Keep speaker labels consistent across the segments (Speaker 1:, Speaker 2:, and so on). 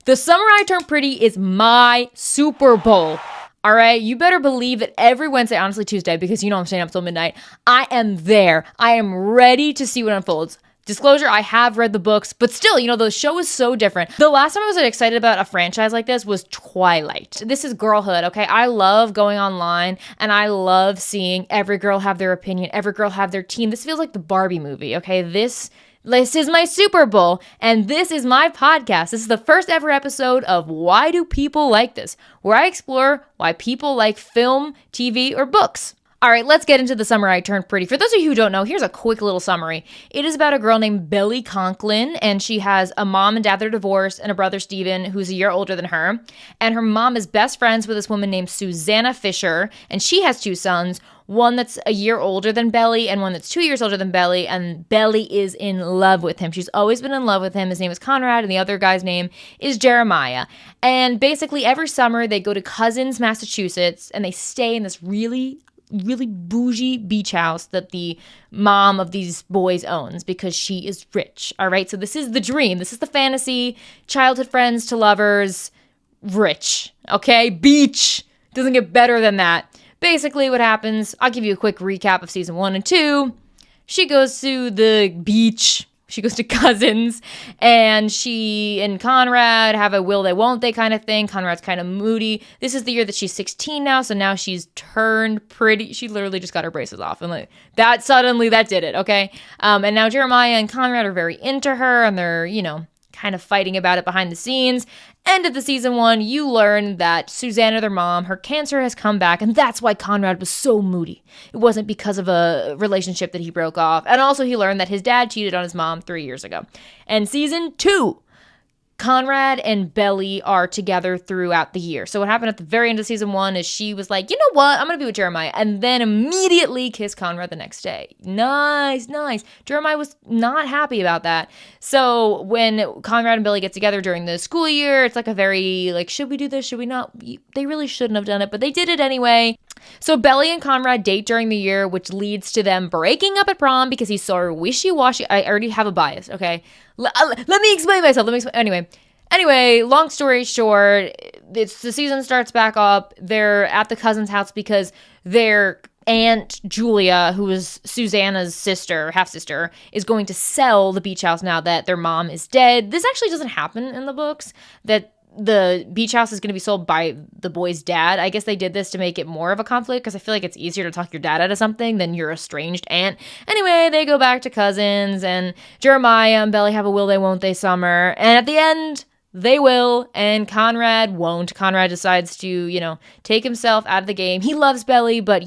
Speaker 1: The Summer I Turned Pretty is my Super Bowl. All right, you better believe that every Wednesday, honestly Tuesday, because you know I'm staying up till midnight, I am there. I am ready to see what unfolds. Disclosure, I have read the books, but still, the show is so different. The last time I was excited about a franchise like this was Twilight. This is girlhood, okay? I love going online, and I love seeing every girl have their opinion, every girl have their team. This feels like the Barbie movie, okay? This is my Super Bowl, and this is my podcast. This is the first ever episode of Why Do People Like This?, where I explore why people like film, TV, or books. All right, let's get into The Summer I Turned Pretty. For those of you who don't know, here's a quick little summary. It is about a girl named Belly Conklin, and she has a mom and dad that are divorced, and a brother, Steven, who's a year older than her. And her mom is best friends with this woman named Susanna Fisher, and she has two sons, one that's a year older than Belly and one that's 2 years older than Belly, and Belly is in love with him. She's always been in love with him. His name is Conrad, and the other guy's name is Jeremiah. And basically every summer they go to Cousins, Massachusetts, and they stay in this really bougie beach house that the mom of these boys owns because she is rich. All right, so this is the dream. This is the fantasy. Childhood friends to lovers, rich. Okay, beach. Doesn't get better than that. Basically what happens, I'll give you a quick recap of season 1 and 2. She goes to the beach. She goes to Cousins, and she and Conrad have a will they won't they kind of thing. Conrad's kind of moody. This is the year that she's 16 now, so now she's turned pretty. She literally just got her braces off, and like that suddenly that did it, okay? And now Jeremiah and Conrad are very into her, and they're, kind of fighting about it behind the scenes. End of the season 1, you learn that Susanna, their mom, her cancer has come back, and that's why Conrad was so moody. It wasn't because of a relationship that he broke off. And also he learned that his dad cheated on his mom 3 years ago. And season 2, Conrad and Belly are together throughout the year. So what happened at the very end of season 1 is she was like, you know what? I'm going to be with Jeremiah. And then immediately kissed Conrad the next day. Nice. Jeremiah was not happy about that. So when Conrad and Belly get together during the school year, it's like a very, should we do this? Should we not? They really shouldn't have done it, but they did it anyway. So Belly and Conrad date during the year, which leads to them breaking up at prom because he's so wishy-washy. I already have a bias, okay? Let me explain myself. Anyway, long story short, the season starts back up. They're at the cousin's house because their Aunt Julia, who is Susanna's sister, half-sister, is going to sell the beach house now that their mom is dead. This actually doesn't happen in the books, that the beach house is going to be sold by the boy's dad. I guess they did this to make it more of a conflict because I feel like it's easier to talk your dad out of something than your estranged aunt. Anyway, they go back to Cousins, and Jeremiah and Belly have a will they won't they summer. And at the end, they will, and Conrad won't. Conrad decides to, take himself out of the game. He loves Belly, but,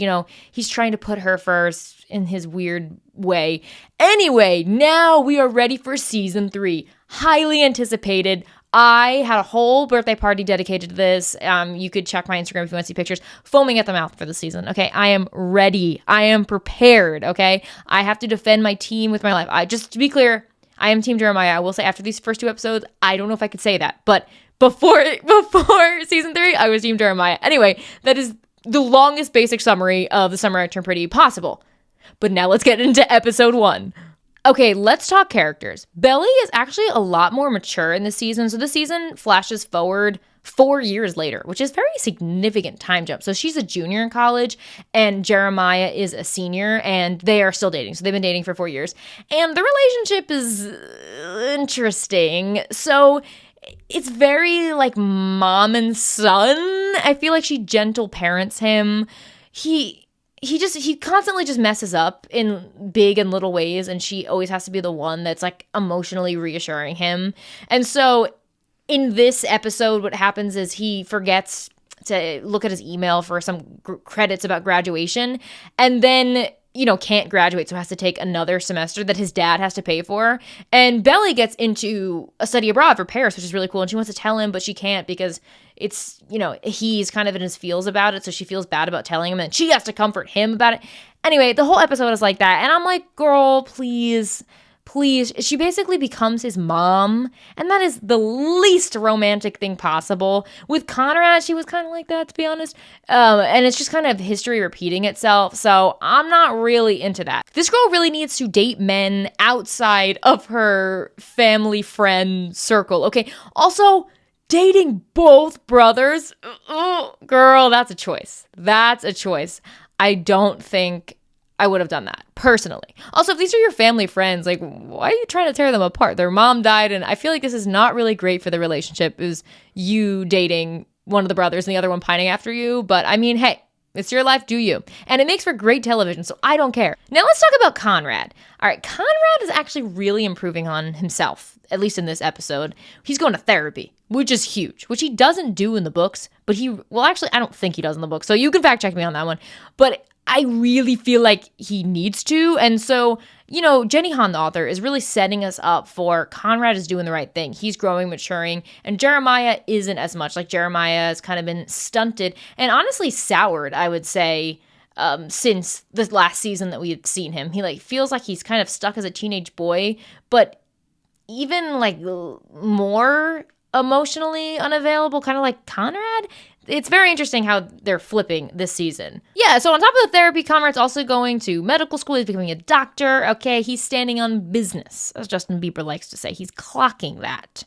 Speaker 1: he's trying to put her first in his weird way. Anyway, now we are ready for season 3. Highly anticipated. I had a whole birthday party dedicated to this. You could check my Instagram if you want to see pictures. Foaming at the mouth for the season, okay? I am ready. I am prepared, okay? I have to defend my team with my life. Just to be clear, I am Team Jeremiah. I will say after these first 2 episodes, I don't know if I could say that. But before season 3, I was Team Jeremiah. Anyway, that is the longest basic summary of The Summer I Turned Pretty possible. But now let's get into episode 1. Okay, let's talk characters. Belly is actually a lot more mature in this season. So the season flashes forward 4 years later, which is very significant time jump. So she's a junior in college and Jeremiah is a senior, and they are still dating. So they've been dating for 4 years. And the relationship is interesting. So it's very like mom and son. I feel like she gentle parents him. He constantly just messes up in big and little ways, and she always has to be the one that's like emotionally reassuring him. And so in this episode, what happens is he forgets to look at his email for some credits about graduation, and then can't graduate, so has to take another semester that his dad has to pay for. And Belly gets into a study abroad for Paris, which is really cool, and she wants to tell him, but she can't because it's, he's kind of in his feels about it, so she feels bad about telling him, and she has to comfort him about it. Anyway, the whole episode is like that, and I'm like, girl, please. She basically becomes his mom, and that is the least romantic thing possible. With Conrad, she was kind of like that, to be honest, and it's just kind of history repeating itself, so I'm not really into that. This girl really needs to date men outside of her family friend circle, okay? Also, dating both brothers? Oh, girl, that's a choice. That's a choice. I don't think I would have done that, personally. Also, if these are your family friends, like, why are you trying to tear them apart? Their mom died, and I feel like this is not really great for the relationship, is you dating one of the brothers and the other one pining after you. But I mean, hey, it's your life, do you? And it makes for great television, so I don't care. Now let's talk about Conrad. All right, Conrad is actually really improving on himself, at least in this episode. He's going to therapy, which is huge, which he doesn't do in the books, but actually, I don't think he does in the book, so you can fact check me on that one. But I really feel like he needs to. And so, Jenny Han, the author, is really setting us up for Conrad is doing the right thing. He's growing, maturing, and Jeremiah isn't as much. Like, Jeremiah has kind of been stunted and honestly soured, I would say, since the last season that we've seen him. He feels like he's kind of stuck as a teenage boy, but even more emotionally unavailable, kind of like Conrad. It's very interesting how they're flipping this season. Yeah, so on top of the therapy, Conrad's also going to medical school. He's becoming a doctor. Okay, he's standing on business, as Justin Bieber likes to say. He's clocking that.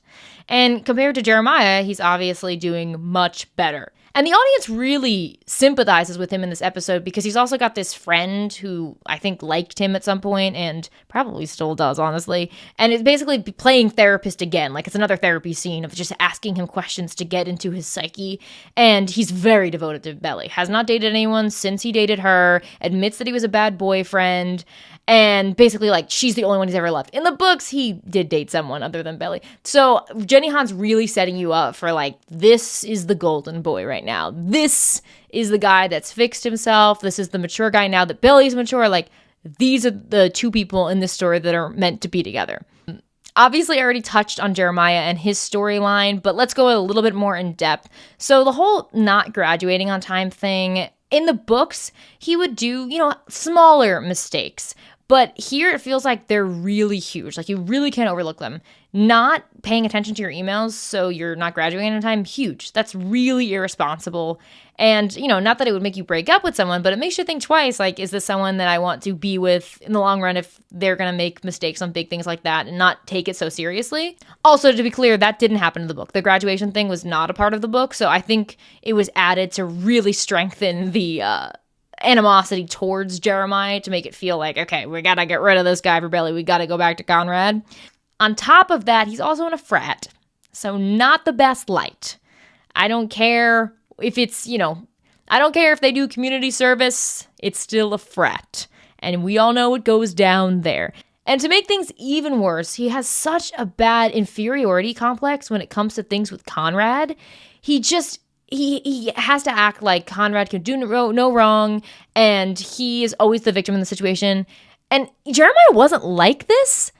Speaker 1: And compared to Jeremiah, he's obviously doing much better. And the audience really sympathizes with him in this episode because he's also got this friend who I think liked him at some point and probably still does, honestly. And it's basically playing therapist again. Like, it's another therapy scene of just asking him questions to get into his psyche. And he's very devoted to Belly. Has not dated anyone since he dated her. Admits that he was a bad boyfriend. And basically, she's the only one he's ever loved. In the books, he did date someone other than Belly. So Jenny Han's really setting you up for, this is the golden boy right now. This is the guy that's fixed himself. This is the mature guy now that Belly's mature. These are the two people in this story that are meant to be together. Obviously, I already touched on Jeremiah and his storyline, but let's go a little bit more in depth. So the whole not graduating on time thing, in the books, he would do, smaller mistakes. But here it feels like they're really huge. You really can't overlook them. Not paying attention to your emails so you're not graduating on time, huge. That's really irresponsible. And, not that it would make you break up with someone, but it makes you think twice. Is this someone that I want to be with in the long run if they're going to make mistakes on big things like that and not take it so seriously? Also, to be clear, that didn't happen in the book. The graduation thing was not a part of the book. So I think it was added to really strengthen the animosity towards Jeremiah to make it feel like, okay, we gotta get rid of this guy for Belly. We gotta go back to Conrad. On top of that, he's also in a frat. So not the best light. I don't care if it's, I don't care if they do community service. It's still a frat. And we all know what goes down there. And to make things even worse, he has such a bad inferiority complex when it comes to things with Conrad. He has to act like Conrad can do no wrong, and he is always the victim in the situation. And Jeremiah wasn't like this.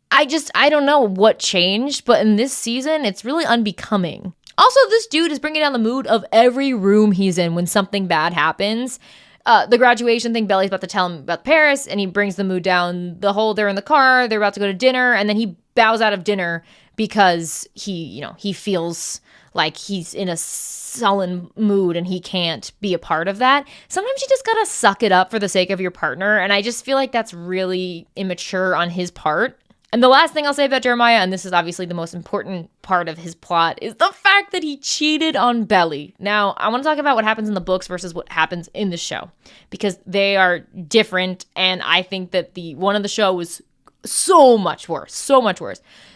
Speaker 1: I don't know what changed, but in this season, it's really unbecoming. Also, this dude is bringing down the mood of every room he's in when something bad happens. The graduation thing, Belly's about to tell him about Paris, and he brings the mood down. They're in the car, they're about to go to dinner, and then he bows out of dinner because he feels like he's in a sullen mood and he can't be a part of that. Sometimes you just gotta suck it up for the sake of your partner, and I just feel like that's really immature on his part. And the last thing I'll say about Jeremiah, and this is obviously the most important part of his plot, is the fact that he cheated on Belly. Now, I want to talk about what happens in the books versus what happens in the show, because they are different, and I think that the one of the show was so much worse.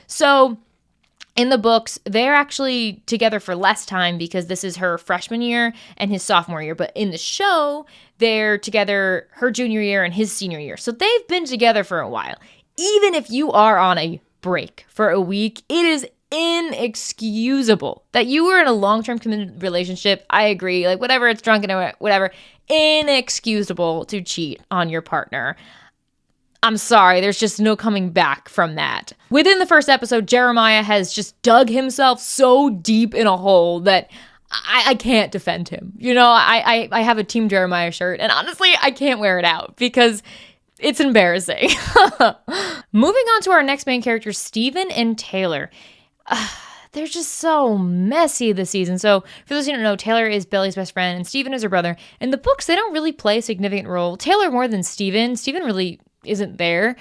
Speaker 1: So in the books, they're actually together for less time because this is her freshman year and his sophomore year. But in the show, they're together her junior year and his senior year. So they've been together for a while. Even if you are on a break for a week, it is inexcusable that you were in a long-term committed relationship. I agree. Whatever, it's drunk and whatever. Inexcusable to cheat on your partner. I'm sorry, there's just no coming back from that. Within the first episode, Jeremiah has just dug himself so deep in a hole that I can't defend him. I have a Team Jeremiah shirt, and honestly, I can't wear it out because it's embarrassing. Moving on to our next main characters, Steven and Taylor. They're just so messy this season. So for those who don't know, Taylor is Belly's best friend and Steven is her brother. In the books, they don't really play a significant role. Taylor more than Steven. Steven really isn't there.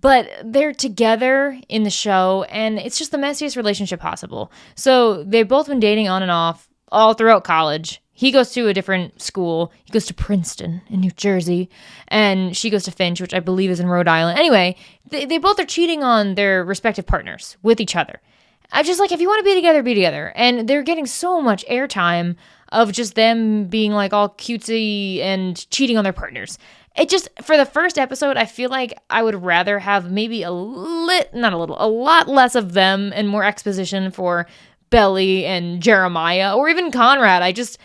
Speaker 1: But they're together in the show, and it's just the messiest relationship possible. So they've both been dating on and off all throughout college. He goes to a different school. He goes to Princeton in New Jersey, and she goes to Finch, which I believe is in Rhode Island. Anyway, they both are cheating on their respective partners with each other. I just like, if you want to be together, be together. And they're getting so much airtime of just them being like all cutesy and cheating on their partners. It just, for the first episode, I feel like I would rather have maybe a lot less of them and more exposition for Belly and Jeremiah, or even Conrad. I just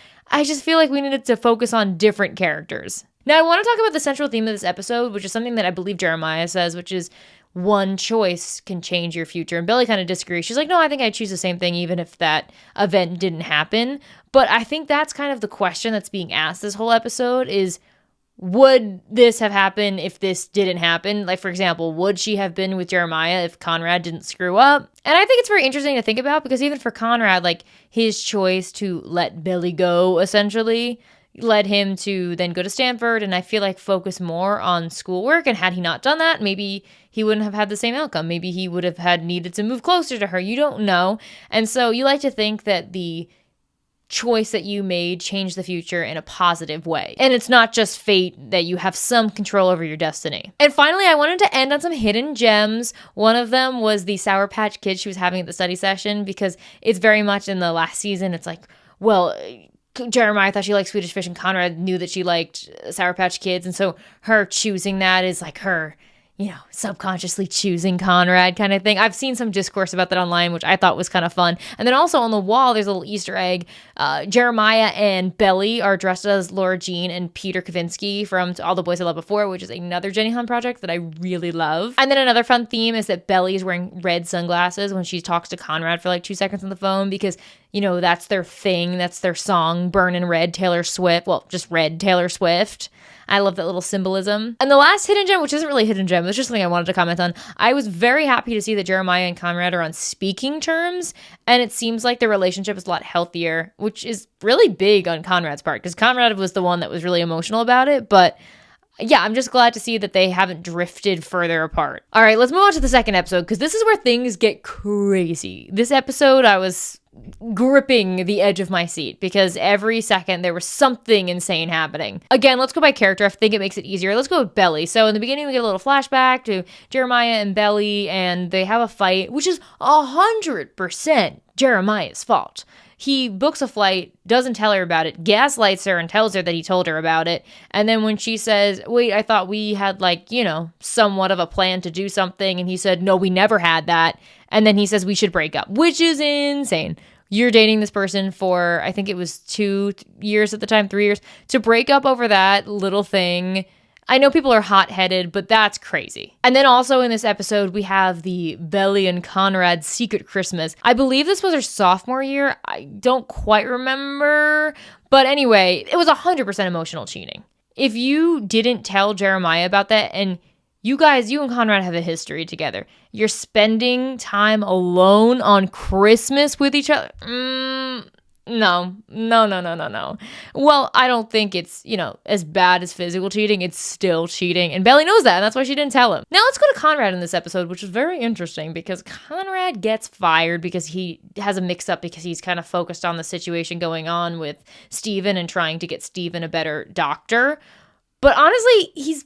Speaker 1: feel like we needed to focus on different characters. Now, I want to talk about the central theme of this episode, which is something that I believe Jeremiah says, which is one choice can change your future. And Belly kind of disagrees. She's like, no, I think I'd choose the same thing even if that event didn't happen. But I think that's kind of the question that's being asked this whole episode is, would this have happened if this didn't happen? Like, for example, would she have been with Jeremiah if Conrad didn't screw up? And I think it's very interesting to think about, because even for Conrad, like, his choice to let Billy go, essentially, led him to then go to Stanford, and I feel like focus more on schoolwork. And had he not done that, maybe he wouldn't have had the same outcome. Maybe he would have had needed to move closer to her. You don't know. And so you like to think that the choice that you made changed the future in a positive way. And it's not just fate, that you have some control over your destiny. And finally, I wanted to end on some hidden gems. One of them was the Sour Patch Kid she was having at the study session, because it's very much in the last season. It's like, well, Jeremiah thought she liked Swedish Fish, and Conrad knew that she liked Sour Patch Kids. And so her choosing that is like her, subconsciously choosing Conrad kind of thing. I've seen some discourse about that online, which I thought was kind of fun. And then also on the wall, there's a little Easter egg. Jeremiah and Belly are dressed as Laura Jean and Peter Kavinsky from To All the Boys I Loved Before, which is another Jenny Han project that I really love. And then another fun theme is that Belly is wearing red sunglasses when she talks to Conrad for like 2 seconds on the phone, because that's their thing. That's their song, Burnin' Red, Taylor Swift. Well, just Red, Taylor Swift. I love that little symbolism. And the last hidden gem, which isn't really a hidden gem, it's just something I wanted to comment on. I was very happy to see that Jeremiah and Conrad are on speaking terms, and it seems like their relationship is a lot healthier, which is really big on Conrad's part, because Conrad was the one that was really emotional about it. But yeah, I'm just glad to see that they haven't drifted further apart. All right, let's move on to the second episode, because this is where things get crazy. This episode, I was gripping the edge of my seat, because every second there was something insane happening. Again, let's go by character. I think it makes it easier. Let's go with Belly. So in the beginning, we get a little flashback to Jeremiah and Belly, and they have a fight, which is 100% Jeremiah's fault. He books a flight, doesn't tell her about it, gaslights her and tells her that he told her about it. And then when she says, wait, I thought we had somewhat of a plan to do something. And he said, no, we never had that. And then he says we should break up, which is insane. You're dating this person for, I think it was 2 years at the time, 3 years, to break up over that little thing. I know people are hot-headed, but that's crazy. And then also in this episode, we have the Belly and Conrad secret Christmas. I believe this was her sophomore year. I don't quite remember. But anyway, it was 100% emotional cheating. If you didn't tell Jeremiah about that, and you and Conrad have a history together, you're spending time alone on Christmas with each other. No. Well, I don't think it's, as bad as physical cheating. It's still cheating. And Belly knows that, and that's why she didn't tell him. Now let's go to Conrad in this episode, which is very interesting, because Conrad gets fired because he has a mix-up, because he's kind of focused on the situation going on with Steven and trying to get Steven a better doctor. But honestly, it's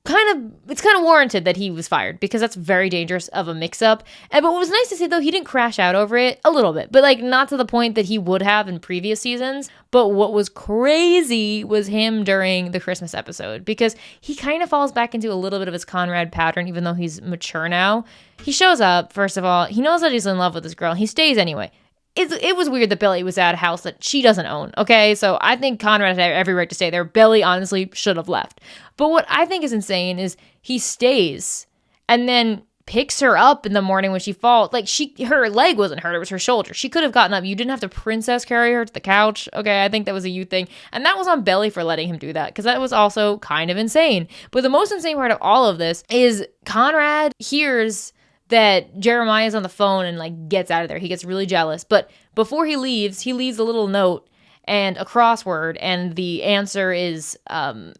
Speaker 1: kind of warranted that he was fired, because that's very dangerous of a mix-up. But what was nice to see, though, he didn't crash out over it a little bit, but not to the point that he would have in previous seasons. But what was crazy was him during the Christmas episode, because he kind of falls back into a little bit of his Conrad pattern, even though he's mature now. He shows up, first of all, he knows that he's in love with this girl. He stays anyway. It was weird that Belly was at a house that she doesn't own, okay? So I think Conrad had every right to stay there. Belly honestly should have left. But what I think is insane is he stays and then picks her up in the morning when she falls. Her leg wasn't hurt, it was her shoulder. She could have gotten up. You didn't have to princess carry her to the couch. Okay, I think that was a you thing. And that was on Belly for letting him do that, because that was also kind of insane. But the most insane part of all of this is Conrad hears that Jeremiah's on the phone and gets out of there. He gets really jealous. But before he leaves a little note, and a crossword, and the answer is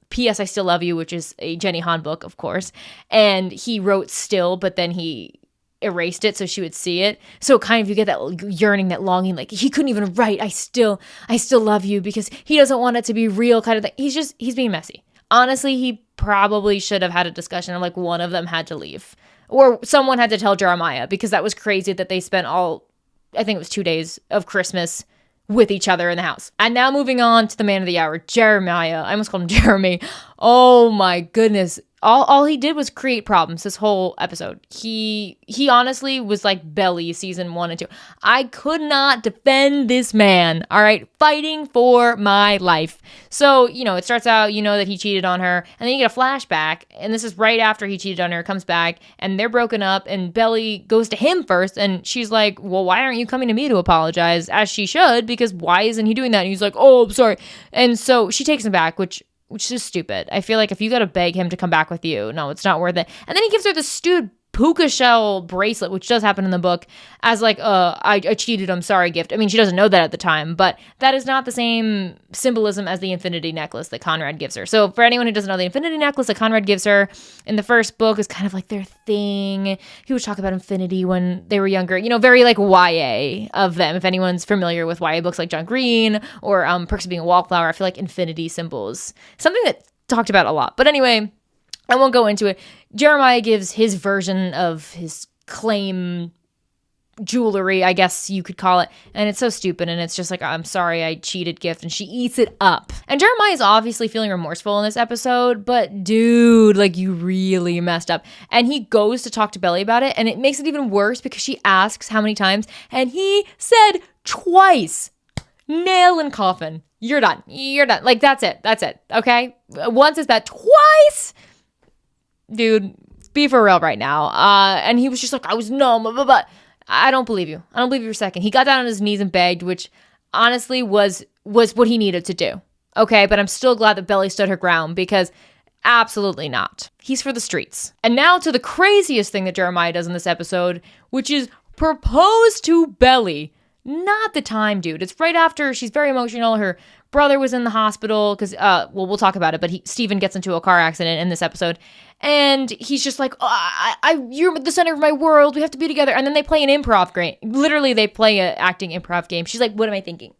Speaker 1: P.S. I Still Love You, which is a Jenny Han book, of course. And he wrote still, but then he erased it so she would see it. So kind of you get that yearning, that longing, like he couldn't even write I still love you because he doesn't want it to be real kind of thing. He's being messy. Honestly, he probably should have had a discussion of like one of them had to leave. Or someone had to tell Jeremiah, because that was crazy that they spent I think it was 2 days of Christmas with each other in the house. And now moving on to the man of the hour, Jeremiah. I almost called him Jeremy. Oh my goodness. All he did was create problems this whole episode. He honestly was like Belly season 1 and 2. I could not defend this man, all right? Fighting for my life. So, it starts out, that he cheated on her, and then you get a flashback, and this is right after he cheated on her, comes back, and they're broken up, and Belly goes to him first, and she's like, well, why aren't you coming to me to apologize? As she should, because why isn't he doing that? And he's like, oh, I'm sorry. And so she takes him back, which is stupid. I feel like if you got to beg him to come back with you, no, it's not worth it. And then he gives her this stupid puka shell bracelet, which does happen in the book, as like, I cheated, I'm sorry gift. I mean, she doesn't know that at the time, but that is not the same symbolism as the infinity necklace that Conrad gives her. So for anyone who doesn't know, the infinity necklace that Conrad gives her in the first book is kind of like their thing. He would talk about infinity when they were younger, very like YA of them. If anyone's familiar with YA books like John Green or Perks of Being a Wallflower, I feel like infinity symbols, something that talked about a lot. But anyway, I won't go into it. Jeremiah gives his version of his claim jewelry, I guess you could call it. And it's so stupid. And it's just like, I'm sorry, I cheated gift. And she eats it up. And Jeremiah is obviously feeling remorseful in this episode. But dude, like you really messed up. And he goes to talk to Belly about it. And it makes it even worse because she asks how many times. And he said twice. Nail in coffin. You're done. You're done. Like, that's it. That's it. Okay? Once is bad. Twice? Dude, be for real right now. And he was just like, I was numb, but I don't believe you. I don't believe you for a second. He got down on his knees and begged, which honestly was what he needed to do. Okay, but I'm still glad that Belly stood her ground because absolutely not. He's for the streets. And now to the craziest thing that Jeremiah does in this episode, which is propose to Belly. Not the time, dude. It's right after she's very emotional. Her brother was in the hospital because, we'll talk about it, but Steven gets into a car accident in this episode. And he's just like, you're the center of my world. We have to be together. And then they play an improv game. Literally, they play an acting improv game. She's like, what am I thinking?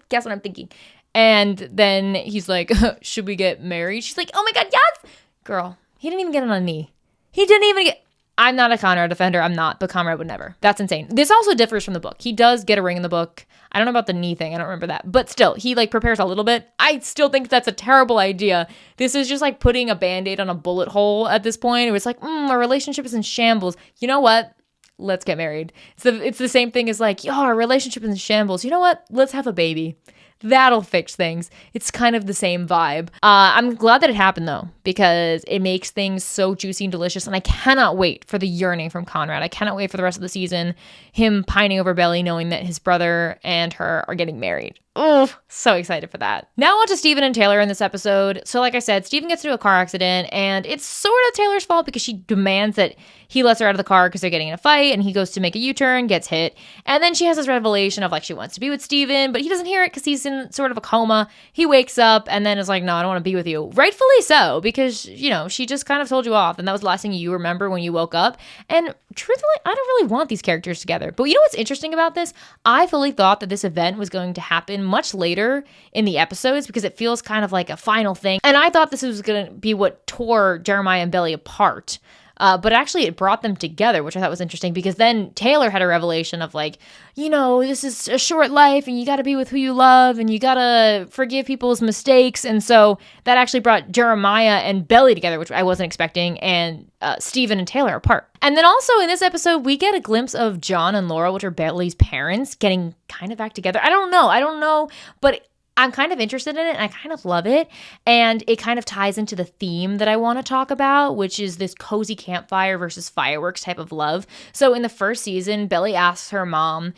Speaker 1: Guess what I'm thinking. And then he's like, should we get married? She's like, oh my God, yes! Girl, he didn't even get on a knee. He didn't even get... I'm not a Conrad defender. I'm not, but Conrad would never. That's insane. This also differs from the book. He does get a ring in the book. I don't know about the knee thing. I don't remember that. But still, he like prepares a little bit. I still think that's a terrible idea. This is just like putting a Band-Aid on a bullet hole at this point. It was like, our relationship is in shambles. You know what? Let's get married. It's the same thing as like, our relationship is in shambles. You know what? Let's have a baby. That'll fix things. It's kind of the same vibe. I'm glad that it happened though, because it makes things so juicy and delicious. And I cannot wait for the yearning from Conrad. I cannot wait for the rest of the season. Him pining over Belly, knowing that his brother and her are getting married. Oh, so excited for that. Now on to Steven and Taylor in this episode. So like I said, Steven gets into a car accident and it's sort of Taylor's fault because she demands that he lets her out of the car because they're getting in a fight, and he goes to make a U-turn, gets hit. And then she has this revelation of like she wants to be with Steven, but he doesn't hear it because he's in sort of a coma. He wakes up and then is like, no, I don't want to be with you. Rightfully so, because, she just kind of told you off and that was the last thing you remember when you woke up. And truthfully, I don't really want these characters together. But you know what's interesting about this? I fully thought that this event was going to happen much later in the episodes because it feels kind of like a final thing. And I thought this was going to be what tore Jeremiah and Belly apart. But actually it brought them together, which I thought was interesting because then Taylor had a revelation of like, this is a short life and you got to be with who you love and you got to forgive people's mistakes. And so that actually brought Jeremiah and Belly together, which I wasn't expecting, and Steven and Taylor apart. And then also in this episode, we get a glimpse of John and Laura, which are Belly's parents, getting kind of back together. I don't know, but I'm kind of interested in it and I kind of love it. And it kind of ties into the theme that I want to talk about, which is this cozy campfire versus fireworks type of love. So in the first season, Belly asks her mom,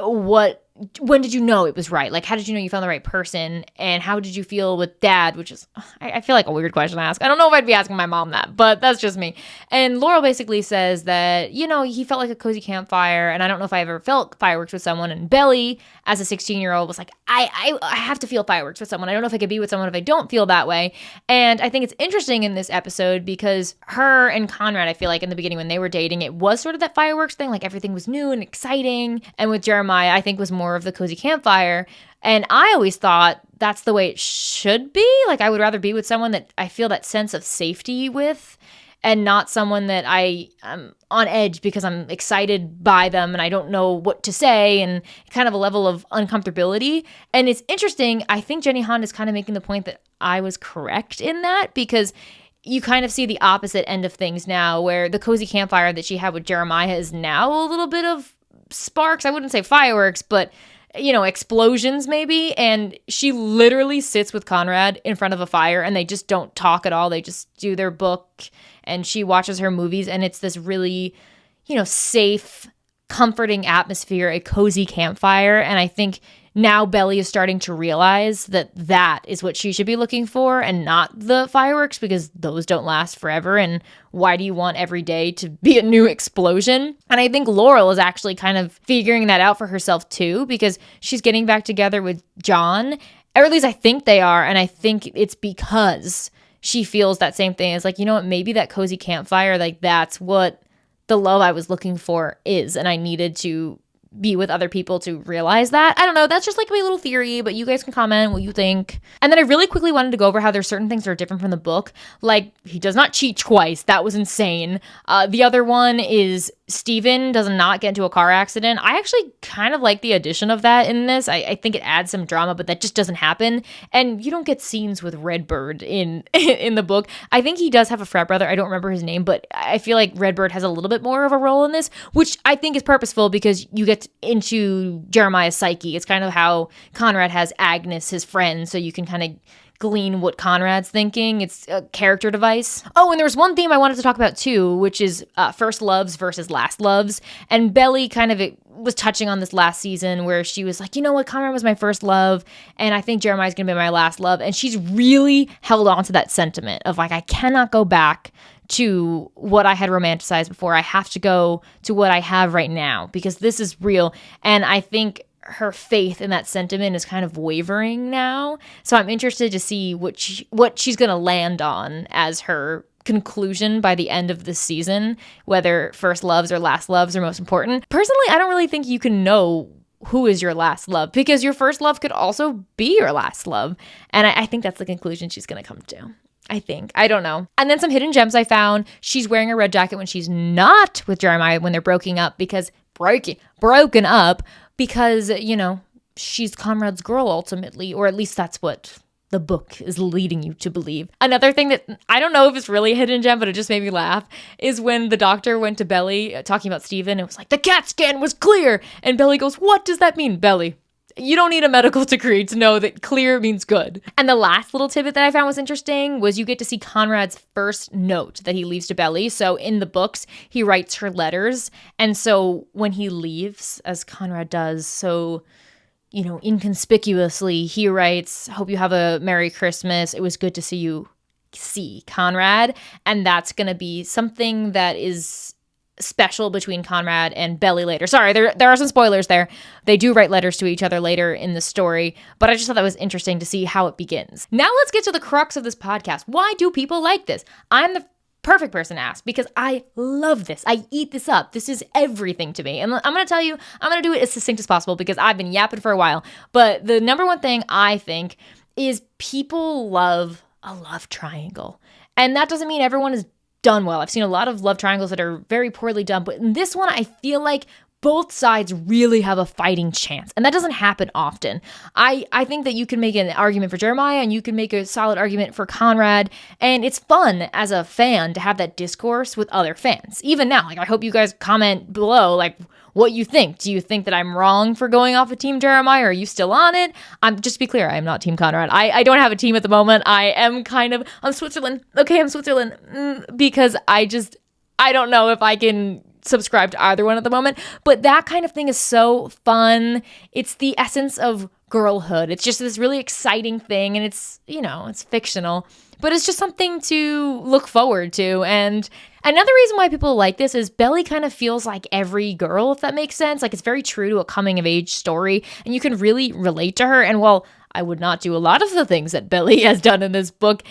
Speaker 1: when did you know it was right? Like, how did you know you found the right person? And how did you feel with dad? Which is, I feel like a weird question to ask. I don't know if I'd be asking my mom that, but that's just me. And Laurel basically says that, he felt like a cozy campfire. And I don't know if I ever felt fireworks with someone. And Belly, as a 16-year-old, was like, I have to feel fireworks with someone. I don't know if I could be with someone if I don't feel that way. And I think it's interesting in this episode because her and Conrad, I feel like in the beginning when they were dating, it was sort of that fireworks thing. Like everything was new and exciting. And with Jeremiah, I think was more of the cozy campfire. And I always thought that's the way it should be. Like I would rather be with someone that I feel that sense of safety with, and not someone that I am on edge because I'm excited by them and I don't know what to say, and kind of a level of uncomfortability. And it's interesting. I think Jenny Han is kind of making the point that I was correct in that, because you kind of see the opposite end of things now, where the cozy campfire that she had with Jeremiah is now a little bit of sparks. I wouldn't say fireworks, but explosions maybe. And she literally sits with Conrad in front of a fire and they just don't talk at all. They just do their book and she watches her movies, and it's this really, safe, comforting atmosphere, a cozy campfire. And I think now Belly is starting to realize that that is what she should be looking for and not the fireworks, because those don't last forever. And why do you want every day to be a new explosion? And I think Laurel is actually kind of figuring that out for herself too, because she's getting back together with John, or at least I think they are. And I think it's because she feels that same thing. It's like, maybe that cozy campfire, like that's what the love I was looking for is. And I needed to be with other people to realize that. I don't know. That's just like my little theory, but you guys can comment what you think. And then I really quickly wanted to go over how there's certain things that are different from the book. Like, he does not cheat twice. That was insane. The other one is Steven does not get into a car accident. I actually kind of like the addition of that in this. I think it adds some drama, but that just doesn't happen. And you don't get scenes with Redbird in the book. I think he does have a frat brother. I don't remember his name, but I feel like Redbird has a little bit more of a role in this, which I think is purposeful because you get into Jeremiah's psyche. It's kind of how Conrad has Agnes, his friend, so you can kind of glean what Conrad's thinking. It's a character device. Oh, and there was one theme I wanted to talk about too, which is first loves versus last loves. And Belly kind of was touching on this last season where she was like, you know what, Conrad was my first love, and I think Jeremiah's gonna be my last love. And she's really held on to that sentiment of like, I cannot go back to what I had romanticized before. I have to go to what I have right now because this is real. And I think her faith in that sentiment is kind of wavering now. So I'm interested to see what she's going to land on as her conclusion by the end of this season, whether first loves or last loves are most important. Personally, I don't really think you can know who is your last love, because your first love could also be your last love. And I think that's the conclusion she's going to come to. I don't know. And then some hidden gems I found. She's wearing a red jacket when she's not with Jeremiah, when they're broken up because, she's Conrad's girl ultimately, or at least that's what the book is leading you to believe. Another thing that I don't know if it's really a hidden gem, but it just made me laugh, is when the doctor went to Belly talking about Steven, it was like, the CAT scan was clear. And Belly goes, what does that mean, Belly? You don't need a medical degree to know that clear means good. And the last little tidbit that I found was interesting was you get to see Conrad's first note that he leaves to Belly. So in the books, he writes her letters. And so when he leaves, as Conrad does, so, inconspicuously, he writes, hope you have a Merry Christmas. It was good to see you, Conrad. And that's going to be something that is special between Conrad and Belly later. Sorry, there are some spoilers there. They do write letters to each other later in the story, but I just thought that was interesting to see how it begins. Now let's get to the crux of this podcast. Why do people like this? I'm the perfect person to ask because I love this. I eat this up. This is everything to me. And I'm going to tell you, I'm going to do it as succinct as possible because I've been yapping for a while. But the number one thing I think is people love a love triangle. And that doesn't mean everyone is done well. I've seen a lot of love triangles that are very poorly done, but in this one, I feel like both sides really have a fighting chance, and that doesn't happen often. I think that you can make an argument for Jeremiah, and you can make a solid argument for Conrad, and it's fun as a fan to have that discourse with other fans. Even now, I hope you guys comment below, what you think. Do you think that I'm wrong for going off of Team Jeremiah? Are you still on it? Just to be clear, I am not Team Conrad. I don't have a team at the moment. I am I'm Switzerland. Okay, I'm Switzerland because I don't know if I can subscribe to either one at the moment, but that kind of thing is so fun. It's the essence of girlhood. It's just this really exciting thing, and it's, it's fictional, but it's just something to look forward to. And another reason why people like this is Belly kind of feels like every girl, if that makes sense. Like, it's very true to a coming of age story, and you can really relate to her. And while I would not do a lot of the things that Belly has done in this book,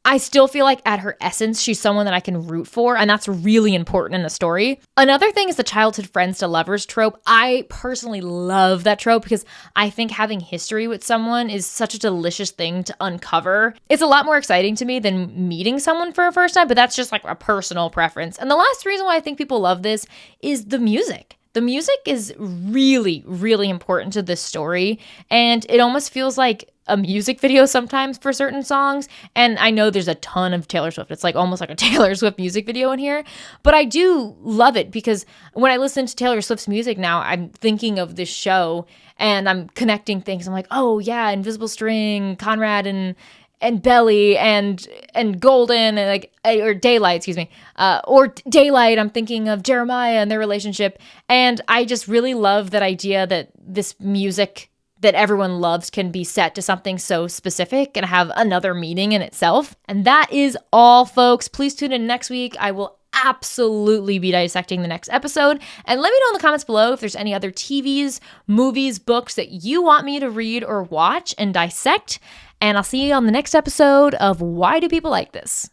Speaker 1: I still feel like at her essence, she's someone that I can root for, and that's really important in a story. Another thing is the childhood friends to lovers trope. I personally love that trope because I think having history with someone is such a delicious thing to uncover. It's a lot more exciting to me than meeting someone for a first time, but that's just like a personal preference. And the last reason why I think people love this is the music. The music is really, really important to this story, and it almost feels like a music video sometimes for certain songs. And I know there's a ton of Taylor Swift. It's like almost like a Taylor Swift music video in here, but I do love it because when I listen to Taylor Swift's music now, I'm thinking of this show and I'm connecting things. I'm like, oh yeah, Invisible String, Conrad and Belly and Golden, and or Daylight, excuse me, or Daylight. I'm thinking of Jeremiah and their relationship, and I just really love that idea that this music that everyone loves can be set to something so specific and have another meaning in itself. And that is all, folks. Please tune in next week. I will absolutely be dissecting the next episode. And let me know in the comments below if there's any other TVs, movies, books that you want me to read or watch and dissect. And I'll see you on the next episode of Why Do People Like This?